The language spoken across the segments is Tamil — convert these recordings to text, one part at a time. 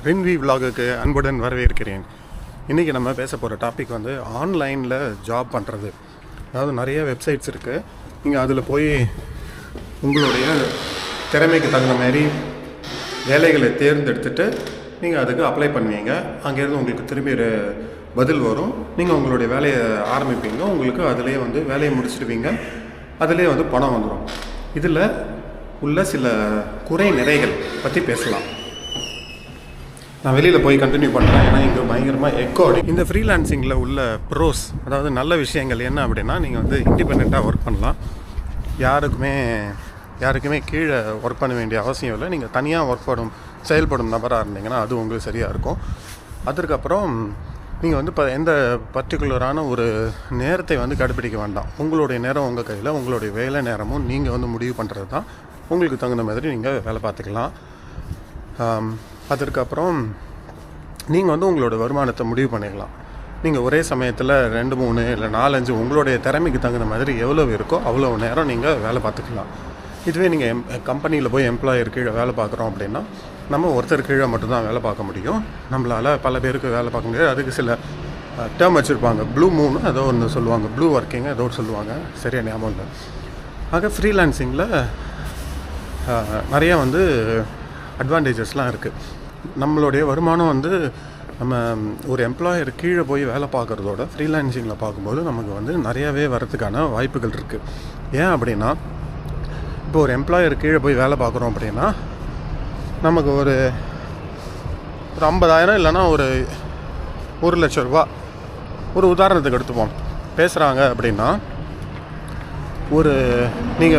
ரின்வி விலாகுக்கு அன்புடன் வரவேற்கிறேன். இன்றைக்கி நம்ம பேச போகிற டாபிக் வந்து ஆன்லைனில் ஜாப் பண்ணுறது. அதாவது நிறைய வெப்சைட்ஸ் இருக்குது. நீங்கள் அதில் போய் உங்களுடைய திறமைக்கு தகுந்த மாதிரி வேலைகளை தேர்ந்தெடுத்துட்டு நீங்கள் அதுக்கு அப்ளை பண்ணுவீங்க. அங்கேருந்து உங்களுக்கு திரும்பி பதில் வரும். நீங்கள் உங்களுடைய வேலையை ஆரம்பிப்பீங்க. உங்களுக்கு அதிலே வந்து வேலையை முடிச்சிடுவீங்க. அதிலே வந்து பணம் வந்துடும். இதில் உள்ள சில குறை நிறைகள் பற்றி பேசலாம். நான் வெளியில் போய் கண்டினியூ பண்ணுறேன், ஏன்னா இங்கே பயங்கரமாக எக்கோ அடி. இந்த ஃப்ரீலான்சிங்கில் உள்ள ப்ரோஸ், அதாவது நல்ல விஷயங்கள் என்ன அப்படின்னா, நீங்கள் வந்து இண்டிபெண்ட்டாக ஒர்க் பண்ணலாம். யாருக்குமே கீழே ஒர்க் பண்ண வேண்டிய அவசியம் இல்லை. நீங்கள் தனியாக செயல்படும் நபராக இருந்தீங்கன்னா அது உங்களுக்கு சரியாக இருக்கும். அதற்கப்புறம் நீங்கள் வந்து எந்த பர்டிகுலரான ஒரு நேரத்தை வந்து கடைப்பிடிக்க வேண்டாம். உங்களுடைய நேரம் உங்கள் கையில், உங்களுடைய வேலை நேரமும் நீங்கள் வந்து முடிவு பண்ணுறது தான். உங்களுக்கு தகுந்த மாதிரி நீங்கள் வேலை பார்த்துக்கலாம். அதற்கப்புறம் நீங்கள் வந்து உங்களோட வருமானத்தை முடிவு பண்ணிக்கலாம். நீங்கள் ஒரே சமயத்தில் 2, 3 இல்லை 4, 5 உங்களுடைய திறமைக்கு தகுந்த மாதிரி எவ்வளோ இருக்கோ அவ்வளோ நேரம் நீங்கள் வேலை பார்த்துக்கலாம். இதுவே நீங்கள் கம்பெனியில் போய் எம்ப்ளாயர் கீழே வேலை பார்க்குறோம் அப்படின்னா, நம்ம ஒருத்தர் கீழே மட்டும்தான் வேலை பார்க்க முடியும். நம்மளால் பல பேருக்கு வேலை பார்க்க முடியாது. அதுக்கு சில டேர்ம் வச்சுருப்பாங்க. ப்ளூ மூன் ஏதோ ஒன்று சொல்லுவாங்க, ப்ளூ ஒர்க்கிங் ஏதோ ஒன்று சொல்லுவாங்க, சரியாக ஞாபகம் இல்லை. ஆக ஃப்ரீலான்சிங்கில் நிறையா வந்து அட்வான்டேஜஸ்லாம் இருக்குது. நம்மளுடைய வருமானம் வந்து நம்ம ஒரு எம்ப்ளாயர் கீழே போய் வேலை பார்க்குறதோட ஃப்ரீலான்சிங்கில் பார்க்கும்போது நமக்கு வந்து நிறையாவே வரதுக்கான வாய்ப்புகள் இருக்குது. ஏன் அப்படின்னா, இப்போ ஒரு எம்ப்ளாயர் கீழே போய் வேலை பார்க்குறோம் அப்படின்னா, நமக்கு ஒரு 50,000 இல்லைன்னா ஒரு 1,00,000 ரூபா ஒரு உதாரணத்துக்கு எடுத்துப்போம் பேசுகிறாங்க அப்படின்னா,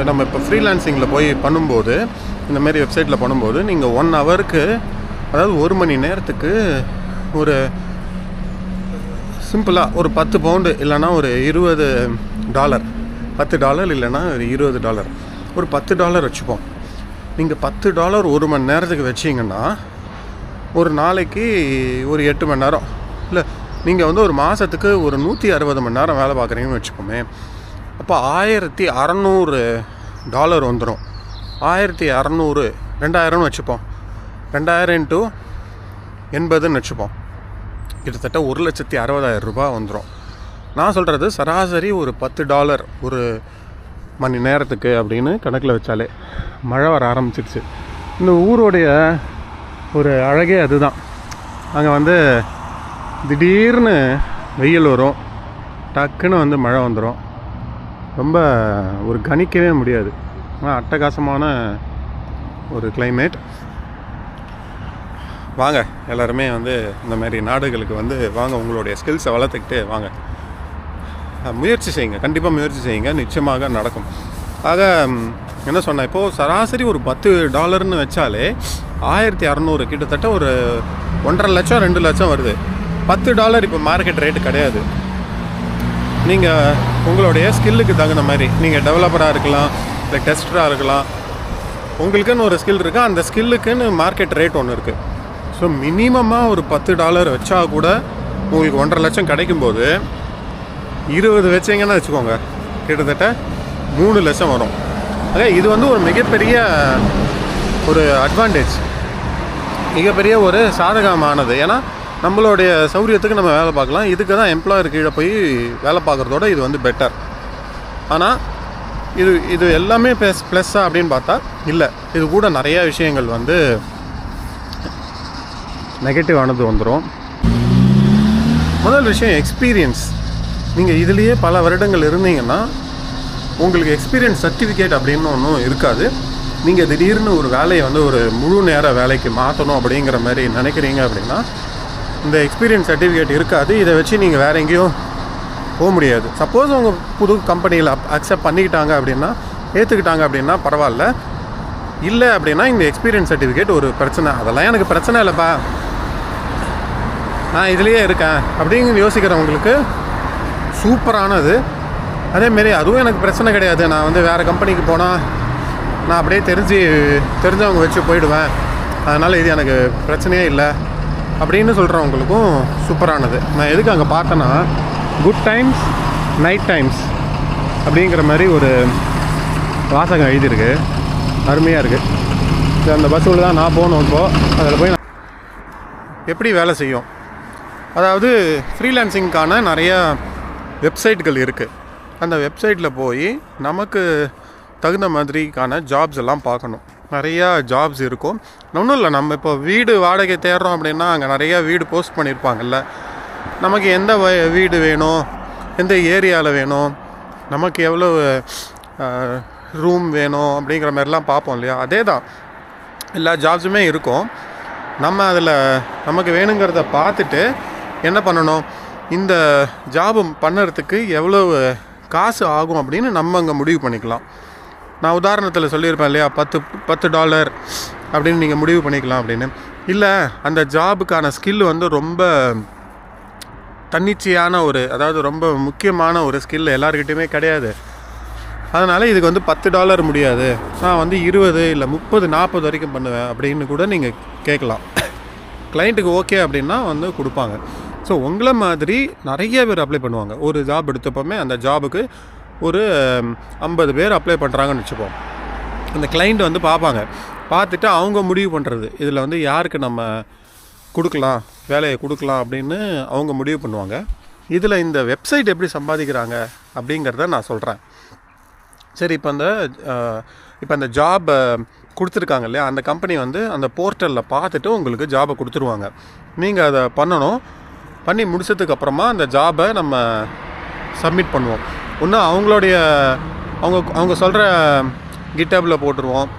நம்ம இப்போ ஃப்ரீலான்சிங்கில் போய் பண்ணும்போது, இந்தமாரி வெப்சைட்டில் பண்ணும்போது, நீங்கள் 1 ஹவருக்கு, அதாவது 1 மணி நேரத்துக்கு ஒரு சிம்பிளாக ஒரு 10 பவுண்டு இல்லைனா ஒரு $20, $10 இல்லைனா ஒரு $20, ஒரு $10 வச்சுப்போம். நீங்கள் $10 1 மணி நேரத்துக்கு வச்சிங்கன்னா ஒரு நாளைக்கு ஒரு 8 மணி நேரம், இல்லை நீங்கள் வந்து ஒரு மாதத்துக்கு ஒரு 160 மணி நேரம் வேலை பார்க்குறீங்கன்னு வச்சுப்போமே. அப்போ $1,600 வந்துடும். 1,600 2,000 வச்சுப்போம். 2,000 × 80 வச்சுப்போம். கிட்டத்தட்ட 1,60,000 ரூபா வந்துடும். நான் சொல்கிறது சராசரி ஒரு $10 ஒரு மணி நேரத்துக்கு அப்படின்னு கணக்கில் வச்சாலே. மழை வர ஆரம்பிச்சிடுச்சு. இந்த ஊருடைய ஒரு அழகே அதுதான். அங்கே வந்து திடீர்னு வெயில் வரும், டக்குன்னு வந்து மழை வந்துடும். ரொம்ப ஒரு கணிக்கவே முடியாது. அட்டகாசமான ஒரு கிளைமேட். வாங்க எல்லாருமே வந்து இந்த மாதிரி நாடுகளுக்கு வந்து வாங்க, உங்களுடைய ஸ்கில்ஸை வளர்த்துக்கிட்டு வாங்க, முயற்சி செய்யுங்க. கண்டிப்பாக முயற்சி செய்யுங்க, நிச்சயமாக நடக்கும். ஆக என்ன சொன்னேன், இப்போது சராசரி ஒரு $10 வச்சாலே 1,600 கிட்டத்தட்ட ஒரு 1,50,000 2 லட்சம் வருது. $10 இப்போ மார்க்கெட் ரேட்டு கிடையாது. நீங்கள் உங்களுடைய ஸ்கில்லுக்கு தகுந்த மாதிரி, நீங்கள் டெவலப்பராக இருக்கலாம், இல்லை டெஸ்டராக இருக்கலாம், உங்களுக்குன்னு ஒரு ஸ்கில் இருக்குது. அந்த ஸ்கில்லுக்குன்னு மார்க்கெட் ரேட் ஒன்று இருக்குது. ஸோ மினிமமாக ஒரு $10 வச்சா கூட உங்களுக்கு 1,50,000 லட்சம் கிடைக்கும்போது 20 வச்சிங்கன்னா வச்சுக்கோங்க, கிட்டத்தட்ட 3 லட்சம் வரும். அதே இது வந்து ஒரு மிகப்பெரிய ஒரு அட்வான்டேஜ், மிகப்பெரிய ஒரு சாதகமானது. ஏன்னா நம்மளுடைய சௌரியத்துக்கு நம்ம வேலை பார்க்கலாம். இதுக்கு தான் எம்ப்ளாயர் கீழே போய் வேலை பார்க்குறதோட இது வந்து பெட்டர். ஆனால் இது எல்லாமே ப்ளஸ்ஸா அப்படின்னு பார்த்தா இல்லை. இது கூட நிறையா விஷயங்கள் வந்து நெகட்டிவானது வந்துடும். முதல் விஷயம் எக்ஸ்பீரியன்ஸ். நீங்கள் இதுலேயே பல வருடங்கள் இருந்தீங்கன்னா உங்களுக்கு எக்ஸ்பீரியன்ஸ் சர்டிஃபிகேட் அப்படின்னு ஒன்றும் இருக்காது. நீங்கள் திடீர்னு ஒரு வேலையை வந்து ஒரு முழு நேர வேலைக்கு மாற்றணும் அப்படிங்கிற மாதிரி நினைக்கிறீங்க அப்படின்னா இந்த எக்ஸ்பீரியன்ஸ் சர்டிஃபிகேட் இருக்காது. இதை வச்சு நீங்கள் வேறு எங்கேயும் போக முடியாது. சப்போஸ் உங்கள் புது கம்பெனியில் அக்செப்ட் பண்ணிக்கிட்டாங்க அப்படின்னா, ஏற்றுக்கிட்டாங்க அப்படின்னா பரவாயில்ல. இல்லை அப்படின்னா இந்த எக்ஸ்பீரியன்ஸ் சர்டிஃபிகேட் ஒரு பிரச்சனை. அதெல்லாம் எனக்கு பிரச்சனை இல்லைப்பா, நான் இதுலேயே இருக்கேன் அப்படிங்கிற யோசிக்கிறவங்களுக்கு சூப்பரானது. அதேமாரி அதுவும் எனக்கு பிரச்சனை கிடையாது, நான் வந்து வேறு கம்பெனிக்கு போனால் நான் அப்படியே தெரிஞ்சவங்க வச்சு போயிடுவேன், அதனால் இது எனக்கு பிரச்சனையே இல்லை அப்படின்னு சொல்கிறவங்களுக்கும் சூப்பரானது. நான் எதுக்கு அங்கே பார்த்தேன்னா, குட் டைம்ஸ் நைட் டைம்ஸ் அப்படிங்கிற மாதிரி ஒரு வாசகம் எழுதியிருக்கு. அருமையாக இருக்குது. அந்த பஸ்ஸில் தான் நான் போகணும். இப்போது அதில் போய் எப்படி வேலை செய்யும். அதாவது ஃப்ரீலான்சிங்க்கான நிறையா வெப்சைட்கள் இருக்குது. அந்த வெப்சைட்டில் போய் நமக்கு தகுந்த மாதிரிக்கான ஜாப்ஸ் எல்லாம் பார்க்கணும். நிறையா ஜாப்ஸ் இருக்கும். ஒன்றும் இல்லை, நம்ம இப்போ வீடு வாடகை தேடுறோம் அப்படின்னா அங்கே நிறையா வீடு போஸ்ட் பண்ணியிருப்பாங்கல்ல. நமக்கு எந்த வீடு வேணும், எந்த ஏரியாவில் வேணும், நமக்கு எவ்வளோ ரூம் வேணும் அப்படிங்கிற மாதிரிலாம் பார்ப்போம் இல்லையா. அதே தான் எல்லா ஜாப்ஸுமே இருக்கும். நம்ம அதில் நமக்கு வேணுங்கிறத பார்த்துட்டு என்ன பண்ணணும், இந்த ஜாபு பண்ணுறதுக்கு எவ்வளோ காசு ஆகும் அப்படின்னு நம்ம அங்கே முடிவு பண்ணிக்கலாம். நான் உதாரணத்தில் சொல்லியிருப்பேன் இல்லையா, $10 அப்படின்னு நீங்கள் முடிவு பண்ணிக்கலாம் அப்படின்னு. இல்லை, அந்த ஜாபுக்கான ஸ்கில் வந்து ரொம்ப தன்னிச்சையான அதாவது ரொம்ப முக்கியமான ஒரு ஸ்கில் எல்லாருக்கிட்டையுமே கிடையாது. அதனால் இதுக்கு வந்து $10 முடியாது, நான் வந்து 20 இல்லை 30 40 வரைக்கும் பண்ணுவேன் அப்படின்னு கூட நீங்கள் கேட்கலாம். கிளைண்ட்டுக்கு ஓகே அப்படின்னா வந்து கொடுப்பாங்க. ஸோ உங்களை மாதிரி நிறைய பேர் அப்ளை பண்ணுவாங்க. ஒரு ஜாப் எடுத்தப்போமே அந்த ஜாபுக்கு ஒரு 50 பேர் அப்ளை பண்ணுறாங்கன்னு வச்சுப்போம். அந்த கிளைண்ட் வந்து பார்ப்பாங்க. பார்த்துட்டு அவங்க முடிவு பண்ணுறது, இதில் வந்து யாருக்கு நம்ம கொடுக்கலாம், வேலையை கொடுக்கலாம் அப்படின்னு அவங்க முடிவு பண்ணுவாங்க. இதில் இந்த வெப்சைட் எப்படி சம்பாதிக்கிறாங்க அப்படிங்கிறத நான் சொல்கிறேன். சரி, இப்போ அந்த ஜாப் கொடுத்துருக்காங்க இல்லையா, அந்த கம்பெனி வந்து அந்த போர்ட்டலில் பார்த்துட்டு உங்களுக்கு ஜாபை கொடுத்துருவாங்க. நீங்கள் அதை பண்ணி முடிச்சதுக்கப்புறமா அந்த ஜாபை நம்ம சப்மிட் பண்ணுவோம். ஒன்று அவங்க சொல்கிற கிட்டபில் போட்டுருவோம்,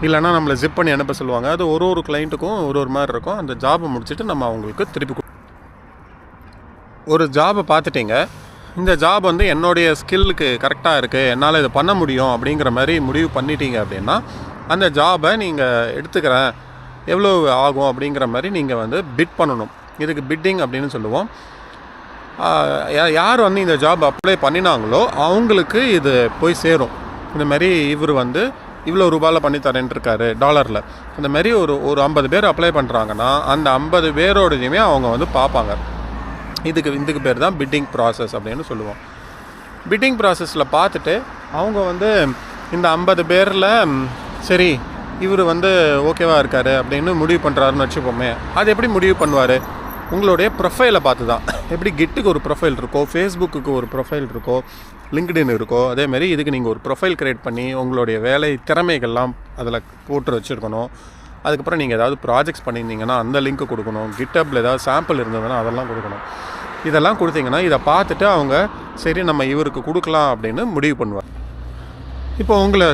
இல்லைனா நம்மளை ஜிப் பண்ணி அனுப்ப சொல்லுவாங்க. அது ஒரு கிளைண்ட்டுக்கும் ஒரு மாதிரி இருக்கும். அந்த ஜாபை முடிச்சுட்டு நம்ம அவங்களுக்கு திருப்பி ஒரு ஜாபை பார்த்துட்டிங்க, இந்த ஜாப் வந்து என்னுடைய ஸ்கில்லுக்கு கரெக்டாக இருக்குது, என்னால் இதை பண்ண முடியும் அப்படிங்கிற மாதிரி முடிவு பண்ணிட்டீங்க அப்படின்னா அந்த ஜாபை நீங்கள் எடுத்துக்கிறேன், எவ்வளோ ஆகும் அப்படிங்கிற மாதிரி நீங்கள் வந்து பிட் பண்ணணும். இதுக்கு பிட்டிங் அப்படின்னு சொல்லுவோம். யார் வந்து இந்த ஜாப் அப்ளை பண்ணினாங்களோ அவங்களுக்கு இது போய் சேரும். இந்த மாதிரி இவர் வந்து இவ்வளோ ரூபாயில் பண்ணித்தரேன்ருக்காரு $. இந்த மாதிரி ஒரு 50 பேர் அப்ளை பண்ணுறாங்கன்னா அந்த 50 பேரோடையுமே அவங்க வந்து பார்ப்பாங்க. இதுக்கு பேர் தான் பிட்டிங் ப்ராசஸ் அப்படின்னு சொல்லுவோம். பிட்டிங் ப்ராசஸில் பார்த்துட்டு அவங்க வந்து இந்த 50 பேரில் சரி இவர் வந்து ஓகேவாக இருக்கார் அப்படின்னு முடிவு பண்ணுறாருன்னு வச்சுப்போமே. அது எப்படி முடிவு பண்ணுவார், உங்களுடைய ப்ரொஃபைலை பார்த்து தான். எப்படி கிட்டுக்கு ஒரு ப்ரொஃபைல் இருக்கோ, ஃபேஸ்புக்கு ஒரு ப்ரொஃபைல் இருக்கோ, லிங்க்டின் இருக்கோ, அதேமாதிரி இதுக்கு நீங்கள் ஒரு ப்ரொஃபைல் க்ரியேட் பண்ணி உங்களுடைய வேலை திறமைகள்லாம் அதில் போட்டு வச்சுருக்கணும். அதுக்கப்புறம் நீங்கள் ஏதாவது ப்ராஜெக்ட்ஸ் பண்ணியிருந்தீங்கன்னா அந்த லிங்க்கு கொடுக்கணும். கிட்டப்பில் ஏதாவது சாம்பிள் இருந்ததுன்னா அதெல்லாம் கொடுக்கணும். இதெல்லாம் கொடுத்தீங்கன்னா இதை பார்த்துட்டு அவங்க சரி நம்ம இவருக்கு கொடுக்கலாம் அப்படின்னு முடிவு பண்ணுவார். இப்போ உங்களை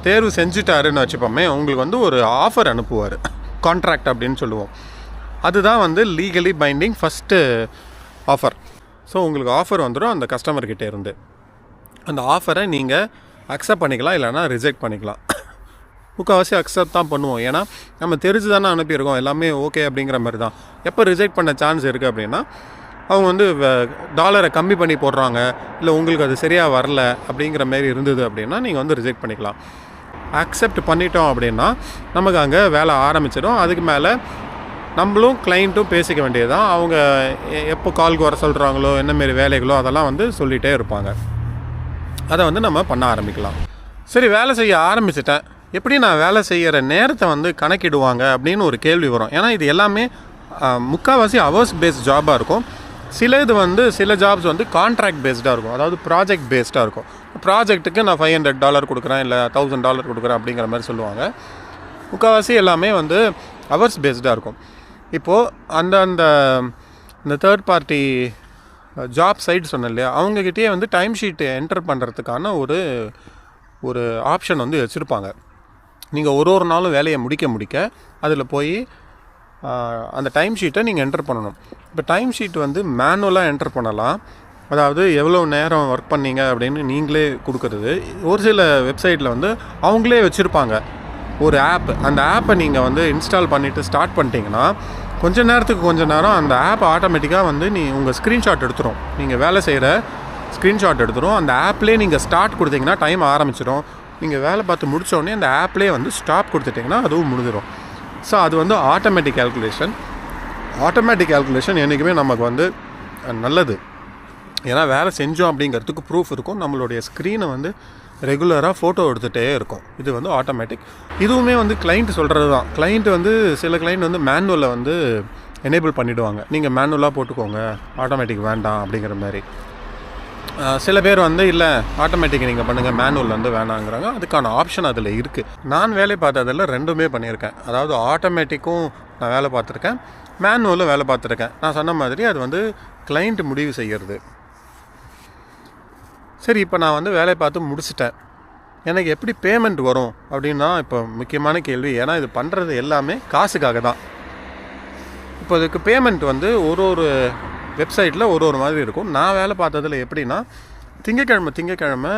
தேர்வு செஞ்சுட்டாருன்னு வச்சுப்போமே, உங்களுக்கு வந்து ஒரு ஆஃபர் அனுப்புவார், கான்ட்ராக்ட் அப்படின்னு சொல்லுவோம். அதுதான் வந்து legally binding first offer. So உங்களுக்கு ஆஃபர் வந்துடும் அந்த கஸ்டமர்கிட்ட இருந்து. அந்த ஆஃபரை நீங்கள் அக்செப்ட் பண்ணிக்கலாம், இல்லைனா ரிஜெக்ட் பண்ணிக்கலாம். முக்கால்வாசி அக்செப்ட் தான் பண்ணுவோம், ஏன்னா நம்ம தெரிஞ்சு தானே அனுப்பியிருக்கோம், எல்லாமே ஓகே அப்படிங்கிற மாதிரி தான். எப்போ ரிஜெக்ட் பண்ண சான்ஸ் இருக்குது அப்படின்னா அவங்க வந்து $. கம்மி பண்ணி போடுறாங்க, இல்லை உங்களுக்கு அது சரியாக வரல அப்படிங்கிற மாரி இருந்தது அப்படின்னா நீங்கள் வந்து ரிஜெக்ட் பண்ணிக்கலாம். அக்செப்ட் பண்ணிட்டோம் அப்படின்னா நமக்கு அங்கே வேலை ஆரம்பிச்சிடும். அதுக்கு மேலே நம்மளும் கிளைண்ட்டும் பேசிக்க வேண்டியது தான். அவங்க எப்போ கால்க்கு வர சொல்கிறாங்களோ, என்னமாரி வேலைகளோ அதெல்லாம் வந்து சொல்லிகிட்டே இருப்பாங்க. அதை வந்து நம்ம பண்ண ஆரம்பிக்கலாம். சரி, வேலை செய்ய ஆரம்பிச்சிட்டேன், எப்படி நான் வேலை செய்கிற நேரத்தை வந்து கணக்கிடுவாங்க அப்படின்னு ஒரு கேள்வி வரும். ஏன்னா இது எல்லாமே முக்கால்வாசி ஹவர்ஸ் பேஸ்ட் ஜாபாக இருக்கும். சில ஜாப்ஸ் வந்து கான்ட்ராக்ட் பேஸ்டாக இருக்கும், அதாவது ப்ராஜெக்ட் பேஸ்டாக இருக்கும். ப்ராஜெக்ட்டுக்கு நான் $500 கொடுக்குறேன், இல்லை $1000 கொடுக்குறேன் அப்படிங்கிற மாதிரி சொல்லுவாங்க. முக்கால்வாசி எல்லாமே வந்து ஹவர்ஸ் பேஸ்டாக இருக்கும். இப்போது அந்த தேர்ட் பார்ட்டி ஜாப் சைட் சொன்னேன் இல்லையா, அவங்கக்கிட்டே வந்து டைம் ஷீட்டு என்டர் பண்ணுறதுக்கான ஒரு ஆப்ஷன் வந்து வச்சுருப்பாங்க. நீங்கள் ஒரு நாளும் வேலையை முடிக்க அதில் போய் அந்த டைம் ஷீட்டை நீங்கள் என்டர் பண்ணணும். இப்போ டைம் ஷீட் வந்து மேனுவலாக என்டர் பண்ணலாம், அதாவது எவ்வளோ நேரம் ஒர்க் பண்ணீங்க அப்படின்னு நீங்களே கொடுக்குறது. ஒரு சில வெப்சைட்டில் வந்து அவங்களே வச்சுருப்பாங்க ஒரு ஆப். அந்த ஆப்பை நீங்கள் வந்து இன்ஸ்டால் பண்ணிவிட்டு ஸ்டார்ட் பண்ணிட்டீங்கன்னா கொஞ்ச நேரம் அந்த ஆப் ஆட்டோமேட்டிக்காக வந்து உங்கள் ஸ்க்ரீன்ஷாட் எடுத்துரும், நீங்கள் வேலை செய்கிற ஸ்க்ரீன்ஷாட் எடுத்துரும். அந்த ஆப்லேயே நீங்கள் ஸ்டார்ட் கொடுத்தீங்கன்னா டைம் ஆரம்பிச்சிடும். நீங்கள் வேலை பார்த்து முடித்தோடனே அந்த ஆப்லேயே வந்து ஸ்டாப் கொடுத்துட்டிங்கன்னா அதுவும் முடிஞ்சிடும். ஸோ அது வந்து ஆட்டோமேட்டிக் கேல்குலேஷன் என்றைக்குமே நமக்கு வந்து நல்லது. ஏன்னா வேலை செஞ்சோம் அப்படிங்கிறதுக்கு ப்ரூஃப் இருக்கும். நம்மளுடைய ஸ்க்ரீனை வந்து ரெகுலராக ஃபோட்டோ எடுத்துகிட்டே இருக்கும். இது வந்து ஆட்டோமேட்டிக். இதுவுமே வந்து கிளைண்ட் சொல்கிறது தான். கிளைண்ட் வந்து சில கிளைண்ட் வந்து மேனுவலில் வந்து எனேபிள் பண்ணிவிடுவாங்க. நீங்கள் மேனுவலாக போட்டுக்கோங்க, ஆட்டோமேட்டிக் வேண்டாம் அப்படிங்கிற மாதிரி. சில பேர் வந்து இல்லை ஆட்டோமேட்டிக் நீங்கள் பண்ணுங்கள், மேனுவல் வந்து வேணாங்கிறாங்க. அதுக்கான ஆப்ஷன் அதில் இருக்குது. நான் வேலை பார்த்ததில் ரெண்டுமே பண்ணியிருக்கேன். அதாவது ஆட்டோமேட்டிக்கும் நான் வேலை பார்த்துருக்கேன், மேனுவலும் வேலை பார்த்துருக்கேன். நான் சொன்ன மாதிரி அது வந்து கிளைண்ட் முடிவு செய்கிறது. சரி, இப்போ நான் வந்து வேலை பார்த்து முடிச்சிட்டேன், எனக்கு எப்படி பேமெண்ட் வரும் அப்படின்னா இப்போ முக்கியமான கேள்வி. ஏன்னா இது பண்ணுறது எல்லாமே காசுக்காக தான். இப்போ இதுக்கு பேமெண்ட் வந்து ஒரு வெப்சைட்டில் ஒரு மாதிரி இருக்கும். நான் வேலை பார்த்ததில் எப்படின்னா திங்கக்கிழமை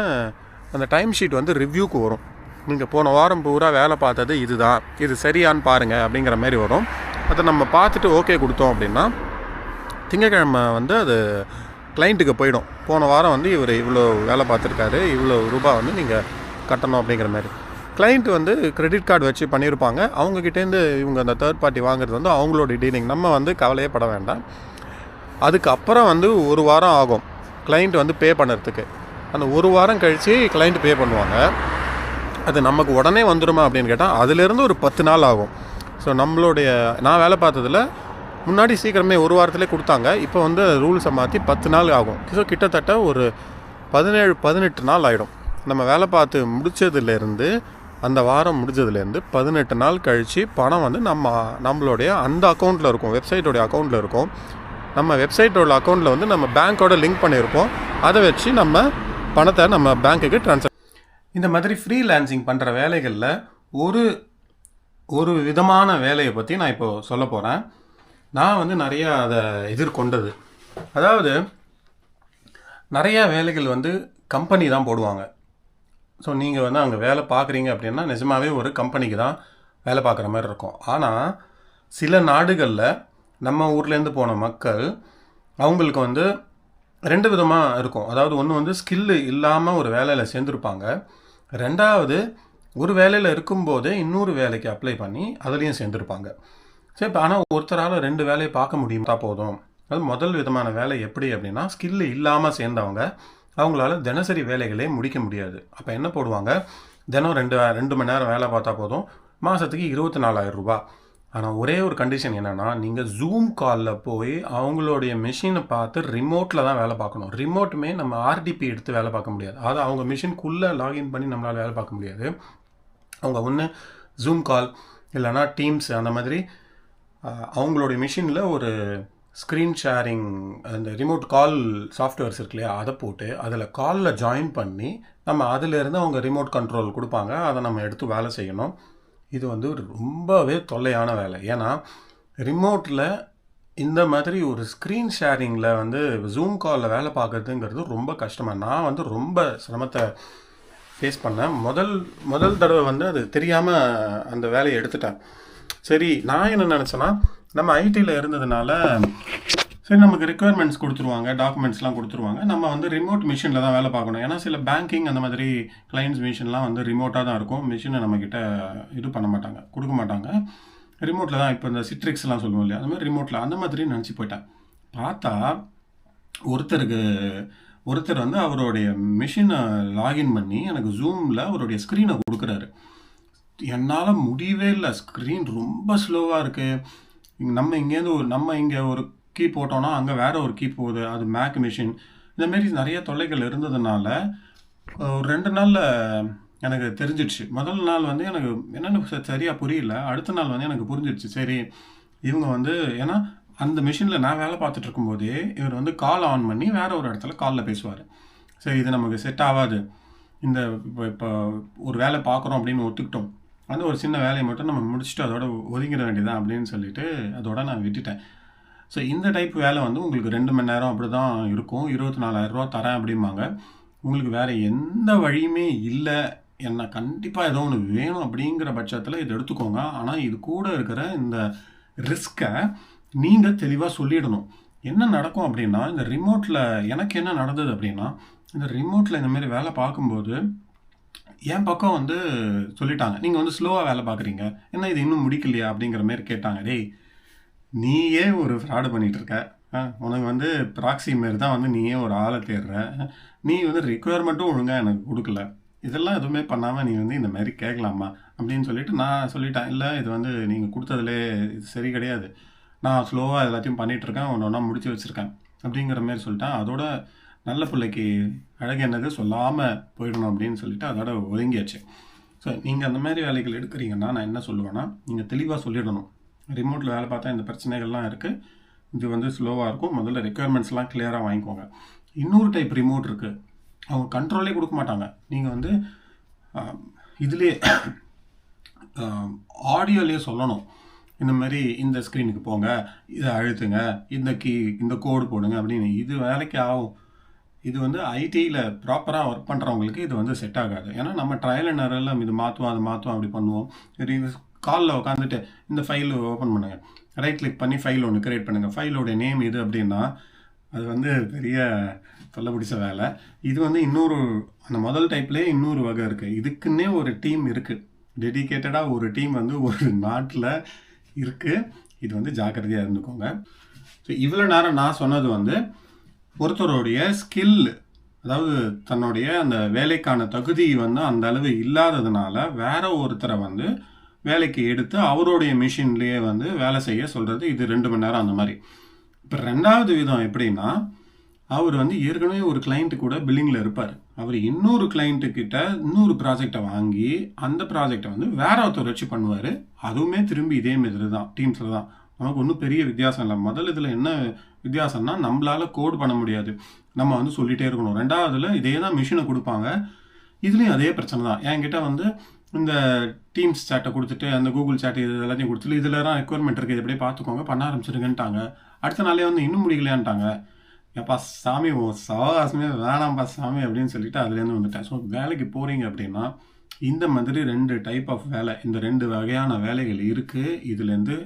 அந்த டைம் ஷீட் வந்து ரிவ்யூக்கு வரும். நீங்கள் போன வாரம் பூரா வேலை பார்த்தது இதுதான், இது சரியான்னு பாருங்கள் அப்படிங்கிற மாதிரி வரும். அதை நம்ம பார்த்துட்டு ஓகே கொடுத்தோம் அப்படின்னா திங்கக்கிழமை வந்து அது கிளைண்ட்டுக்கு போயிடும். போன வாரம் வந்து இவர் இவ்வளோ வேலை பார்த்துருக்காரு, இவ்வளோ ரூபா வந்து நீங்கள் கட்டணும் அப்படிங்கிற மாதிரி. கிளைண்ட் வந்து கிரெடிட் கார்டு வச்சு பண்ணியிருப்பாங்க. அவங்கக்கிட்டேருந்து இவங்க அந்த தேர்ட் பார்ட்டி வாங்குறது வந்து அவங்களோட டீலிங். நம்ம வந்து கவலையே பட வேண்டாம். அதுக்கப்புறம் வந்து ஒரு வாரம் ஆகும் கிளைண்ட் வந்து பே பண்ணுறதுக்கு. அந்த ஒரு வாரம் கழித்து கிளைண்ட் பே பண்ணுவாங்க. அது நமக்கு உடனே வந்துடுமா அப்படின்னு கேட்டால் அதுலேருந்து ஒரு 10 நாள் ஆகும். ஸோ நான் வேலை பார்த்ததில் முன்னாடி சீக்கிரமே ஒரு வாரத்திலே கொடுத்தாங்க. இப்போ வந்து ரூல்ஸை மாற்றி 10 நாள் ஆகும். ஸோ கிட்டத்தட்ட ஒரு 17-18 நாள் ஆகிடும். நம்ம வேலை பார்த்து முடித்ததுலேருந்து, அந்த வாரம் முடிஞ்சதுலேருந்து 18 நாள் கழித்து பணம் வந்து நம்மளுடைய அந்த அக்கௌண்ட்டில் இருக்கும், வெப்சைட்டோடைய அக்கௌண்ட்டில் இருக்கும். நம்ம வெப்சைட்டோட அக்கௌண்ட்டில் வந்து நம்ம பேங்க்கோட லிங்க் பண்ணியிருப்போம். அதை வச்சு நம்ம பணத்தை நம்ம பேங்க்குக்கு ட்ரான்ஸ்ஃபர். இந்த மாதிரி ஃப்ரீலான்சிங் பண்ணுற வேலைகளில் ஒரு விதமான வேலையை பற்றி நான் இப்போது சொல்ல போகிறேன். நான் வந்து நிறையா அதை எதிர்கொண்டது. அதாவது நிறையா வேலைகள் வந்து கம்பெனி தான் போடுவாங்க. ஸோ நீங்கள் வந்து அங்கே வேலை பார்க்குறீங்க அப்படின்னா நிஜமாகவே ஒரு கம்பெனிக்கு தான் வேலை பார்க்குற மாதிரி இருக்கும். ஆனால் சில நாடுகளில் நம்ம ஊர்லேருந்து போன மக்கள் அவங்களுக்கு வந்து 2 விதமாக இருக்கும். அதாவது ஒன்று வந்து ஸ்கில்லு இல்லாமல் ஒரு வேலையில் சேர்ந்துருப்பாங்க. 2வது ஒரு வேலையில் இருக்கும்போதே இன்னொரு வேலைக்கு அப்ளை பண்ணி அதுலேயும் சேர்ந்துருப்பாங்க. சரி, இப்போ ஆனால் ஒருத்தரால் 2 வேலையை பார்க்க முடியுமா போதும். அது முதல் விதமான வேலை எப்படி அப்படின்னா, ஸ்கில்லு இல்லாமல் சேர்ந்தவங்க அவங்களால தினசரி வேலைகளே முடிக்க முடியாது. அப்போ என்ன போடுவாங்க, தினம் 2 மணி நேரம் வேலை பார்த்தா போதும், மாதத்துக்கு 24,000 ரூபா. ஆனால் ஒரே ஒரு கண்டிஷன் என்னென்னா, நீங்கள் ஜூம் காலில் போய் அவங்களுடைய மிஷினை பார்த்து ரிமோட்டில் தான் வேலை பார்க்கணும். ரிமோட்டுமே நம்ம ஆர்டிபி எடுத்து வேலை பார்க்க முடியாது. அது அவங்க மிஷினுக்குள்ளே லாகின் பண்ணி நம்மளால் வேலை பார்க்க முடியாது. அவங்க ஒன்று ஜூம் கால் இல்லைனா டீம்ஸ் அந்த மாதிரி அவங்களுடைய மிஷினில் ஒரு ஸ்க்ரீன் ஷேரிங் அந்த ரிமோட் கால் சாஃப்ட்வேர்ஸ் இருக்கு இல்லையா, அதை போட்டு அதில் காலில் ஜாயின் பண்ணி நம்ம அதிலேருந்து அவங்க ரிமோட் கண்ட்ரோல் கொடுப்பாங்க. அதை நம்ம எடுத்து வேலை செய்யணும். இது வந்து ஒரு ரொம்பவே தொல்லையான வேலை. ஏன்னா ரிமோட்டில் இந்த மாதிரி ஒரு ஸ்க்ரீன் ஷேரிங்கில் வந்து ஜூம் காலில் வேலை பார்க்குறதுங்கிறது ரொம்ப கஷ்டமாக. நான் வந்து ரொம்ப சிரமத்தை ஃபேஸ் பண்ணேன். முதல் தடவை வந்து அது தெரியாமல் அந்த வேலையை எடுத்துட்டேன். சரி, நான் என்ன நினச்சேன்னா, நம்ம ஐடியில் இருந்ததுனால சரி நமக்கு ரெக்குயர்மெண்ட்ஸ் கொடுத்துருவாங்க, டாக்குமெண்ட்ஸ்லாம் கொடுத்துருவாங்க, நம்ம வந்து ரிமோட் மிஷினில் தான் வேலை பார்க்கணும். ஏன்னா சில பேங்கிங் அந்த மாதிரி கிளைண்ட்ஸ் மிஷின்லாம் வந்து ரிமோட்டாக தான் இருக்கும். மிஷினை நம்மக்கிட்ட இது பண்ண மாட்டாங்க, கொடுக்க மாட்டாங்க. ரிமோட்டில் தான் இப்போ இந்த சிட்ரிக்ஸ்லாம் சொல்லுவோம் இல்லையா, அந்த மாதிரி ரிமோட்டில் அந்த மாதிரி நினச்சி போயிட்டேன். பார்த்தா ஒருத்தர் வந்து அவருடைய மிஷினை லாகின் பண்ணி எனக்கு ஜூமில் அவருடைய ஸ்க்ரீனை கொடுக்குறாரு. என்னால் முடியவே இல்லை, ஸ்க்ரீன் ரொம்ப ஸ்லோவாக இருக்குது. நம்ம இங்கே ஒரு கீ போட்டோன்னா அங்கே வேறு ஒரு கீ போகுது, அது மேக் மிஷின். இந்தமாரி நிறைய தொல்லைகள் இருந்ததுனால ஒரு 2 நாளில் எனக்கு தெரிஞ்சிடுச்சு. முதல் நாள் வந்து எனக்கு என்னென்னு சரியாக புரியல. அடுத்த நாள் வந்து எனக்கு புரிஞ்சிடுச்சு. சரி, இவங்க வந்து ஏன்னா அந்த மிஷினில் நான் வேலை பார்த்துட்டு இருக்கும்போதே இவர் வந்து கால் ஆன் பண்ணி வேறு ஒரு இடத்துல காலில் பேசுவார். சரி, இது நமக்கு செட் ஆகாது, இந்த இப்போ ஒரு வேலை பார்க்குறோம் அப்படின்னு ஒத்துக்கிட்டோம். அந்த ஒரு சின்ன வேலையை மட்டும் நம்ம முடிச்சுட்டு அதோட ஒதுங்கிட வேண்டியதான் அப்படின்னு சொல்லிட்டு அதோட நான் விட்டுட்டேன். ஸோ இந்த டைப் வேலை வந்து உங்களுக்கு 2 மணி நேரம் அப்படி தான் இருக்கும், 24,000 ரூபா தரேன் அப்படிம்பாங்க. உங்களுக்கு வேறு எந்த வழியுமே இல்லை, என்ன கண்டிப்பாக ஏதோ ஒன்று வேணும் அப்படிங்கிற பட்சத்தில் இதை எடுத்துக்கோங்க. ஆனால் இது கூட இருக்கிற இந்த ரிஸ்க்கை நீங்கள் தெளிவாக சொல்லிடணும். என்ன நடக்கும் அப்படின்னா, இந்த ரிமோட்டில் எனக்கு என்ன நடந்தது அப்படின்னா, இந்த ரிமோட்டில் இந்தமாரி வேலை பார்க்கும்போது என் பக்கம் வந்து சொல்லிட்டாங்க, நீங்கள் வந்து ஸ்லோவாக வேலை பார்க்குறீங்க, என்ன இது இன்னும் முடிக்கலையா அப்படிங்கிற மாரி கேட்டாங்க. டேய், நீயே ஒரு ஃப்ராடு பண்ணிகிட்ருக்க, உனக்கு வந்து ப்ராக்ஸி மாரி தான் வந்து நீயே ஒரு ஆளை தேடுற, நீ வந்து ரிக்குயர்மெண்ட்டும் ஒழுங்காக எனக்கு கொடுக்கல, இதெல்லாம் எதுவுமே பண்ணாமல் நீ வந்து இந்த மாதிரி கேட்கலாமா அப்படின்னு சொல்லிட்டு நான் சொல்லிட்டேன். இல்லை இது வந்து நீங்கள் கொடுத்ததுலே இது சரி கிடையாது, நான் ஸ்லோவாக எல்லாத்தையும் பண்ணிகிட்ருக்கேன், ஒன்று ஒன்றா முடிச்சு வச்சுருக்கேன் அப்படிங்கிற மாதிரி சொல்லிட்டேன். அதோட நல்ல பிள்ளைக்கு அழகு என்னது சொல்லாமல் போயிடணும் அப்படின்னு சொல்லிட்டு அதோட ஒதுங்கியாச்சு. ஸோ நீங்கள் அந்த மாதிரி வேலைகள் எடுக்கிறீங்கன்னா நான் என்ன சொல்லுவேன்னா, நீங்கள் தெளிவாக சொல்லிடணும். ரிமோட்டில் வேலை பார்த்தா இந்த பிரச்சனைகள்லாம் இருக்குது, இது வந்து ஸ்லோவாக இருக்கும், முதல்ல ரெக்குயர்மெண்ட்ஸ்லாம் கிளியராக வாங்கிக்கோங்க. இன்னொரு டைப் ரிமோட் இருக்குது, அவங்க கண்ட்ரோலே கொடுக்க மாட்டாங்க. நீங்கள் வந்து இதுலேயே ஆடியோலேயே சொல்லணும், இந்த மாதிரி இந்த ஸ்க்ரீனுக்கு போங்க, இதை அழுத்துங்க, இந்த கோடு போடுங்க அப்படின்னு. இது வேலைக்கு ஆகும். இது வந்து ஐடியில் ப்ராப்பராக ஒர்க் பண்ணுறவங்களுக்கு இது வந்து செட் ஆகாது. ஏன்னா நம்ம ட்ரையல் அண்ட் எரரில் இது மாற்றுவோம் அது மாற்றுவோம் அப்படி பண்ணுவோம். காலில் உட்காந்துட்டு இந்த ஃபைல் ஓப்பன் பண்ணுங்கள், ரைட் கிளிக் பண்ணி ஃபைல் ஒன்று க்ரியேட் பண்ணுங்கள், ஃபைலோடைய நேம் இது அப்படின்னா அது வந்து பெரிய தொல்லை பிடிச்ச வேலை. இது வந்து இன்னொரு அந்த முதல் டைப்லேயே இன்னொரு வகை இருக்குது. இதுக்குன்னே ஒரு டீம் இருக்குது, டெடிக்கேட்டடாக ஒரு டீம் வந்து ஒரு நாட்டில் இருக்குது. இது வந்து ஜாக்கிரதையாக இருந்துக்கோங்க. ஸோ இவ்வளோ நேரம் நான் சொன்னது வந்து ஒருத்தருடைய ஸ்கில், அதாவது தன்னுடைய அந்த வேலைக்கான தகுதி வந்து அந்த அளவு இல்லாததுனால வேற ஒருத்தரை வந்து வேலைக்கு எடுத்து அவருடைய மிஷின்லேயே வந்து வேலை செய்ய சொல்கிறது. இது 2 மணி நேரம் அந்த மாதிரி. இப்போ 2வது விதம் எப்படின்னா, அவர் வந்து ஏற்கனவே ஒரு கிளைண்ட்டு கூட பில்லிங்கில் இருப்பார். அவர் இன்னொரு கிளைண்ட்டுக்கிட்ட இன்னொரு ப்ராஜெக்டை வாங்கி அந்த ப்ராஜெக்டை வந்து வேற ஒருத்தர் வச்சு பண்ணுவார். அதுவுமே திரும்பி இதே மாதிரி தான், டீம்ஸில் தான். நமக்கு ஒன்றும் பெரிய வித்தியாசம் இல்லை. முதல் இதில் என்ன வித்தியாசம்னா, நம்மளால் கோட் பண்ண முடியாது, நம்ம வந்து சொல்லிகிட்டே இருக்கணும். 2வதுல இதே தான் மிஷினை கொடுப்பாங்க, இதுலேயும் அதே பிரச்சனை தான். என்கிட்ட வந்து இந்த டீம்ஸ் சேட்டை கொடுத்துட்டு அந்த கூகுள் சேட் இது எல்லாத்தையும் கொடுத்துட்டு இதில் தான் ரெக்குவயர்மெண்ட் இருக்குது, இது எப்படியே பார்த்துக்கோங்க, பண்ண ஆரம்பிச்சிருங்கன்ட்டாங்க. அடுத்த நாளே வந்து இன்னும் முடிக்கலையான்ட்டாங்க. எப்பா சாமி ஓ சவகாசமே வேணாம்ப்பா சாமி அப்படின்னு சொல்லிட்டு அதுலேருந்து வந்துட்டேன். ஸோ வேலைக்கு போகிறீங்க அப்படின்னா இந்த மாதிரி 2 டைப் ஆஃப் வேலை, இந்த 2 வகையான வேலைகள் இருக்குது. இதுலேருந்து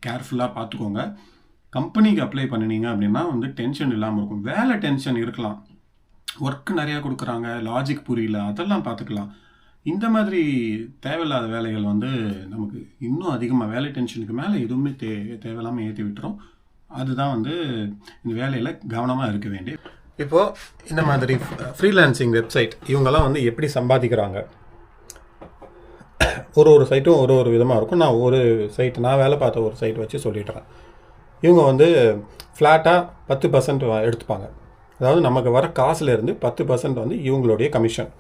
கேர்ஃபுல்லாக பார்த்துக்கோங்க. கம்பெனிக்கு அப்ளை பண்ணினீங்க அப்படின்னா வந்து டென்ஷன் இல்லாமல் இருக்கும். வேலை டென்ஷன் இருக்கலாம், ஒர்க் நிறையா கொடுக்குறாங்க, லாஜிக் புரியல, அதெல்லாம் பார்த்துக்கலாம். இந்த மாதிரி தேவையில்லாத வேலைகள் வந்து நமக்கு இன்னும் அதிகமாக வேலை டென்ஷனுக்கு மேலே எதுவுமே தேவையில்லாமல் ஏற்றி விட்டுரும். அதுதான் வந்து இந்த வேலையில் கவனமாக இருக்க வேண்டிய. இப்போது இந்த மாதிரி ஃப்ரீலான்சிங் வெப்சைட் இவங்கெல்லாம் வந்து எப்படி சம்பாதிக்கிறாங்க, ஒரு சைட்டும் ஒரு விதமாக இருக்கும். நான் ஒரு சைட், நான் வேலை பார்த்த ஒரு சைட் வச்சு சொல்லிடுறேன். இவங்க வந்து ஃப்ளாட்டாக 10% எடுத்துப்பாங்க. அதாவது நமக்கு வர காசுலேருந்து 10% வந்து இவங்களுடைய கமிஷன்.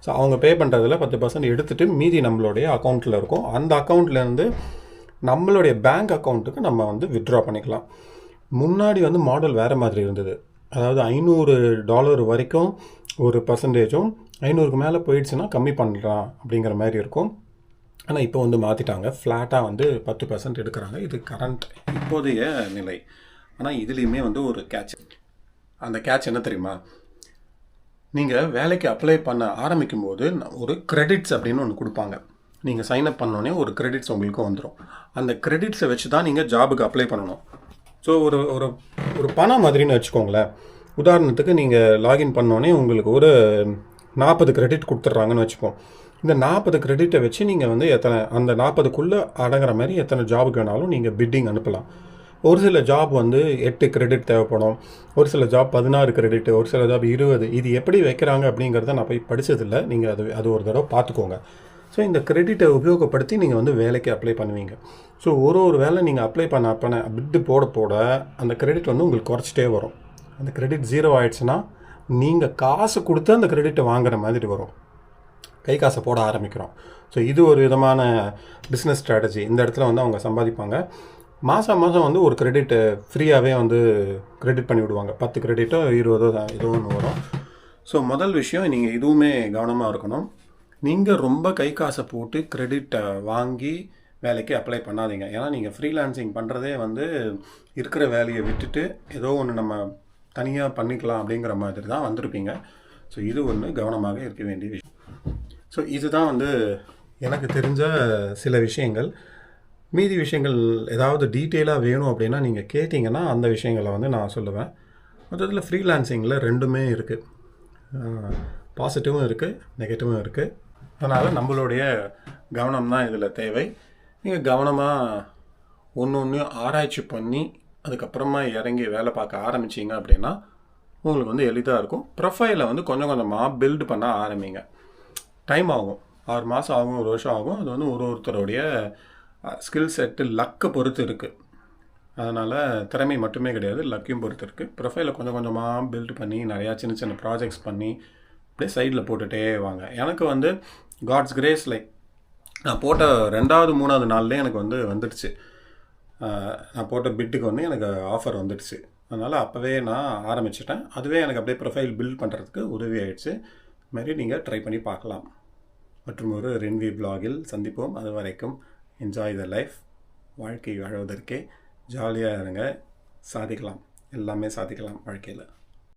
ஸோ அவங்க பே பண்ணுறதுல 10% எடுத்துகிட்டு மீதி நம்மளுடைய அக்கௌண்ட்டில் இருக்கும். அந்த அக்கௌண்ட்லேருந்து நம்மளுடைய பேங்க் அக்கௌண்ட்டுக்கு நம்ம வந்து வித்ட்ரா பண்ணிக்கலாம். முன்னாடி வந்து மாடல் வேறு மாதிரி இருந்தது. அதாவது $500 வரைக்கும் ஒரு பர்சன்டேஜும், 500க்கு மேலே போயிடுச்சுன்னா கம்மி பண்ணலாம் அப்படிங்கிற மாதிரி இருக்கும். ஆனால் இப்போ வந்து மாற்றிட்டாங்க, ஃப்ளாட்டாக வந்து 10% எடுக்கிறாங்க. இது கரண்ட் இப்போதைய நிலை. ஆனால் இதுலேயுமே வந்து ஒரு கேட்ச். அந்த கேட்ச் என்ன தெரியுமா, நீங்கள் வேலைக்கு அப்ளை பண்ண ஆரம்பிக்கும் போது ஒரு கிரெடிட்ஸ் அப்படின்னு ஒன்று கொடுப்பாங்க. நீங்கள் சைன்அப் பண்ணோன்னே ஒரு கிரெடிட்ஸ் உங்களுக்கு வந்துடும். அந்த கிரெடிட்ஸை வச்சு தான் நீங்கள் ஜாபுக்கு அப்ளை பண்ணணும். ஸோ ஒரு ஒரு பணம் மாதிரின்னு வச்சுக்கோங்களேன். உதாரணத்துக்கு நீங்கள் லாகின் பண்ணோன்னே உங்களுக்கு ஒரு 40 கிரெடிட் கொடுத்துட்றாங்கன்னு வச்சுப்போம். இந்த 40 கிரெடிட்டை வச்சு நீங்கள் வந்து அந்த 40க்குள்ளே அடங்குற மாதிரி எத்தனை ஜாபுக்கு வேணாலும் நீங்கள் பிட்டிங் அனுப்பலாம். ஒரு சில ஜாப் வந்து 8 கிரெடிட் தேவைப்படும், ஒரு சில ஜாப் 16 கிரெடிட், ஒரு சில ஜாப் 20. இது எப்படி வைக்கிறாங்க அப்படிங்கிறத நான் போய் படித்ததில்லை. நீங்கள் அது ஒரு தடவை பார்த்துக்கோங்க. ஸோ இந்த கிரெடிட்டை உபயோகப்படுத்தி நீங்கள் வந்து வேலைக்கு அப்ளை பண்ணுவீங்க. ஸோ ஒரு வேலை நீங்கள் அப்ளை பண்ண பிட்டு போட அந்த கிரெடிட் வந்து உங்களுக்கு குறைச்சிட்டே வரும். அந்த கிரெடிட் 0 ஆகிடுச்சுன்னா நீங்கள் காசு கொடுத்து அந்த கிரெடிட்டை வாங்குற மாதிரி வரும், கை காசை போட ஆரம்பிக்கிறோம். ஸோ இது ஒரு விதமான பிஸ்னஸ் ஸ்ட்ராட்டஜி. இந்த இடத்துல வந்து அவங்க சம்பாதிப்பாங்க. மாதம் வந்து ஒரு கிரெடிட்டு ஃப்ரீயாகவே வந்து கிரெடிட் பண்ணி விடுவாங்க. 10 கிரெடிட்டோ 20 ஏதோ ஒன்று வரும். ஸோ முதல் விஷயம், நீங்கள் இதுவுமே கவனமாக இருக்கணும். நீங்கள் ரொம்ப கை காசை போட்டு கிரெடிட்டை வாங்கி வேலைக்கு அப்ளை பண்ணாதீங்க. ஏன்னா நீங்கள் ஃப்ரீலான்சிங் பண்ணுறதே வந்து இருக்கிற வேலையை விட்டுட்டு ஏதோ ஒன்று நம்ம தனியாக பண்ணிக்கலாம் அப்படிங்கிற மாதிரி தான் வந்திருப்பீங்க. ஸோ இது ஒன்று கவனமாக இருக்க வேண்டிய விஷயம். ஸோ இதுதான் வந்து எனக்கு தெரிஞ்ச சில விஷயங்கள். மீதி விஷயங்கள் ஏதாவது டீட்டெயிலாக வேணும் அப்படின்னா நீங்கள் கேட்டிங்கன்னா அந்த விஷயங்களை வந்து நான் சொல்லுவேன். மொத்தத்தில் ஃப்ரீலான்சிங்கில் 2மே இருக்குது, பாசிட்டிவும் இருக்குது, நெகட்டிவும் இருக்குது. அதனால் நம்மளுடைய கவனம் தான் இதில் தேவை. நீங்கள் கவனமாக ஒன்று ஆராய்ச்சி பண்ணி அதுக்கப்புறமா இறங்கி வேலை பார்க்க ஆரம்பிச்சிங்க அப்படின்னா உங்களுக்கு வந்து எளிதாக இருக்கும். ப்ரொஃபைலை வந்து கொஞ்சம் கொஞ்சமாக பில்டு பண்ண ஆரம்பிங்க. டைம் ஆகும், 6 மாதம் ஆகும், 1 வருஷம் ஆகும். அது வந்து ஒருத்தருடைய ஸ்கில் செட்டு லக்கை பொறுத்து இருக்குது. அதனால் திறமை மட்டுமே கிடையாது, லக்கையும் பொறுத்து இருக்குது. ப்ரொஃபைலை கொஞ்சம் கொஞ்சமாக பில்டு பண்ணி நிறையா சின்ன சின்ன ப்ராஜெக்ட்ஸ் பண்ணி அப்படியே சைடில் போட்டுகிட்டே வாங்க. எனக்கு வந்து காட்ஸ் கிரேஸ் லைக் நான் போட்ட 2வது 3வது நாள்லேயே எனக்கு வந்து வந்துடுச்சு. நான் போட்ட பிட்டுக்கு வந்து எனக்கு ஆஃபர் வந்துடுச்சு. அதனால் அப்போவே நான் ஆரம்பிச்சிட்டேன். அதுவே எனக்கு அப்படியே ப்ரொஃபைல் பில்ட் பண்ணுறதுக்கு உதவி ஆயிடுச்சு. இதுமாரி நீங்கள் ட்ரை பண்ணி பார்க்கலாம். மற்றும் ஒரு ரென்வி vlogல் சந்திப்போம். அது வரைக்கும் என்ஜாய் த லைஃப். வாழ்க்கை வாழ்வதற்கே ஜாலியாக இருங்க. சாதிக்கலாம், எல்லாமே சாதிக்கலாம் வாழ்க்கையில்.